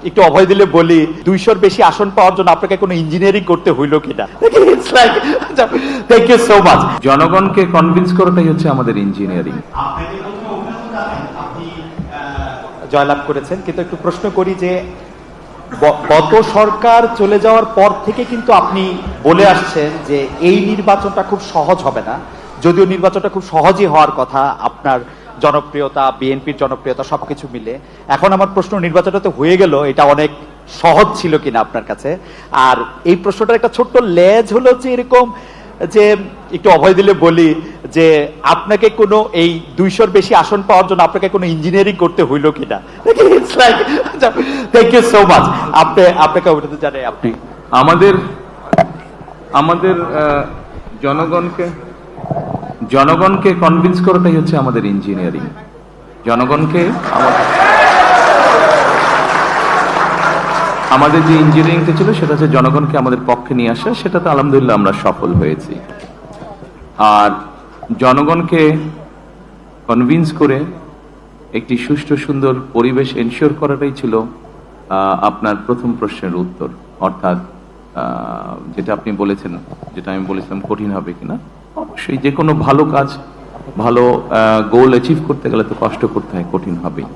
একটু অভয় দিলে বলি 200-র বেশি আসন পাওয়ার জন্য আপনাকে কোনো ইঞ্জিনিয়ারিং করতে হইলো কিনা। Thank you so much. জনগণকে কনভিন্স করাটাই হচ্ছে আমাদের ইঞ্জিনিয়ারিং। জয়লাভ করেছেন, কিন্তু একটু প্রশ্ন করি যে গত সরকার চলে যাওয়ার পর থেকে কিন্তু আপনি বলে আসছেন যে এই নির্বাচনটা খুব সহজ হবে না, যদিও নির্বাচনটা খুব সহজই হওয়ার কথা, আপনার জনপ্রিয়তা, বিএনপির জনপ্রিয়তা সবকিছু মিলে। এখন আমার প্রশ্ন, নির্বাচনটা তো হয়ে গেল, এটা অনেক সহজ ছিল কিনা আপনার কাছে? আর এই প্রশ্নটার একটা ছোট্ট লেজ হলো যে এরকম যে একটু অভয় দিলে বলি যে আপনাকে কোনো এই 200-র বেশি আসন পাওয়ার জন্য আপনাকে কোনো ইঞ্জিনিয়ারিং করতে হইলো কিনা। Thank you so much. আপনাকে অভিনন্দন জানাই। আপনি আমাদের জনগণকে কনভিন্স করাটাই হচ্ছে আমাদের ইঞ্জিনিয়ারিং। জনগণকে আমাদের যে ইঞ্জিনিয়ারিংটা ছিল সেটা হচ্ছে জনগণকে আমাদের পক্ষে নিয়ে আসা, সেটাতে আলহামদুলিল্লাহ আমরা সফল হয়েছি। আর জনগণকে কনভিন্স করে একটি সুষ্ঠু সুন্দর পরিবেশ এনশিওর করাটাই ছিল আপনার প্রথম প্রশ্নের উত্তর। অর্থাৎ যেটা আপনি বলেছেন, যেটা আমি বলেছিলাম কঠিন হবে কিনা, অবশ্যই যে কোনো ভালো কাজ, ভালো গোল অ্যাচিভ করতে গেলে তো কষ্ট করতে হয়, কঠিন হবেই।